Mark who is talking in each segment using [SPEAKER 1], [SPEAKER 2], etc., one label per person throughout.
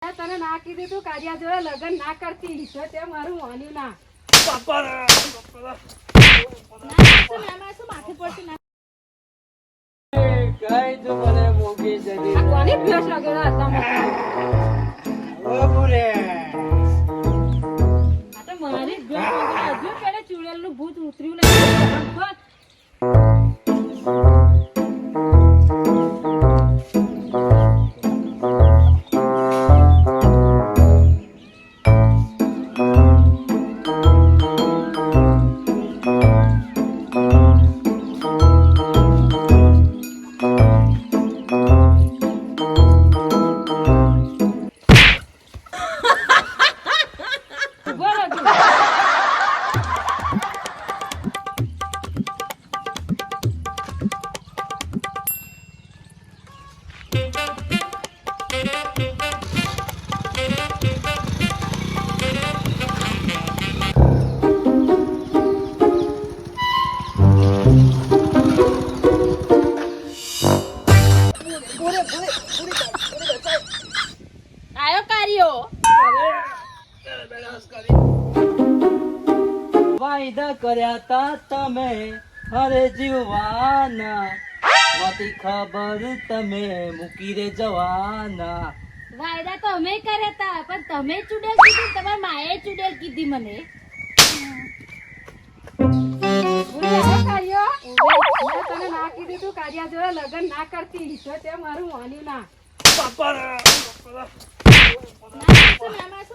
[SPEAKER 1] તને ના કીધું તું કાજિયા જોડે લગન ના કરતી તો તે મારું માન્યું ના. કોની ભેંસ લાગેલા હતા મારી ભેંસ હજુ પેલે ચુડેલ નું ભૂત ઉતર્યું નહીં.
[SPEAKER 2] વાયદા કર્યા તા તમે હરે જીવવાના નથી ખબર તમે મૂકી રે જવાના.
[SPEAKER 3] વાયદા તો અમે કર્યા તા પણ તમે ચુડેલ કીધી તમાર માએ ચુડેલ કીધી મને.
[SPEAKER 1] તને ના કીધું તું કાજિયા જોડે લગન ના કરતી તો તે મારું માન્યું ના.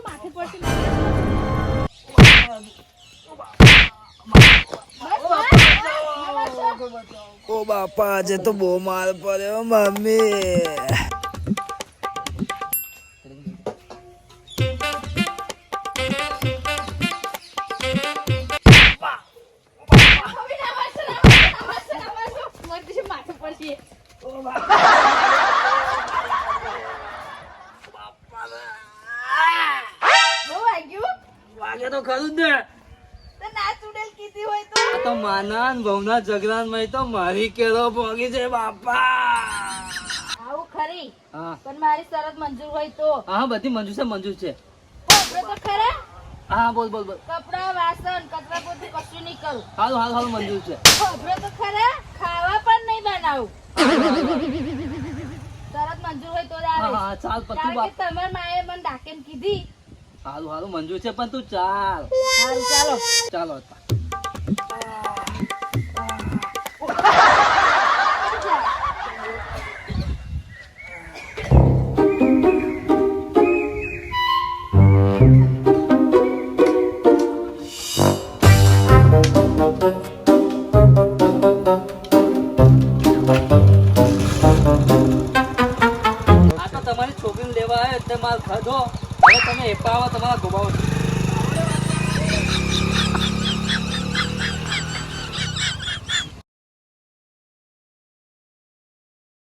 [SPEAKER 3] માથે પડશે
[SPEAKER 2] ઓ બાપા આજે તો બહુ માર પડ્યો મમ્મી.
[SPEAKER 3] માથે પડશે.
[SPEAKER 2] વાગે તો ખરું જ ને.
[SPEAKER 3] ના ચુડેલ કીધી હોય તો
[SPEAKER 2] આ તો માના ને બહુના ઝઘડા તો મારી કેરો ભોગી છે બાપા.
[SPEAKER 3] આવું ખરી
[SPEAKER 2] હા
[SPEAKER 3] પણ મારી શરત મંજૂર હોય તો.
[SPEAKER 2] હા બધી મંજૂર છે.
[SPEAKER 3] આપણે તો ખરા
[SPEAKER 2] હા બોલ
[SPEAKER 3] કપડા વાસણ કચરા પોતું કશું નહીં કરું.
[SPEAKER 2] હાલ મંજૂર છે.
[SPEAKER 3] આપણે તો ખરા ખાવા પણ નહીં બનાવું. શરત મંજૂર હોય તો જ આવે.
[SPEAKER 2] હા ચાલ પછી
[SPEAKER 3] કારણ કે તમાર માએ મને ડાકેન કીધી.
[SPEAKER 2] હારું મંજૂર છે પણ તું ચાલ.
[SPEAKER 3] ચાલો
[SPEAKER 2] ચાલો તમારી છોકરીને લેવા આવ્યો એટલે માલ ખાધો. હવે તમે એપાવા તમારા ગોબાઓ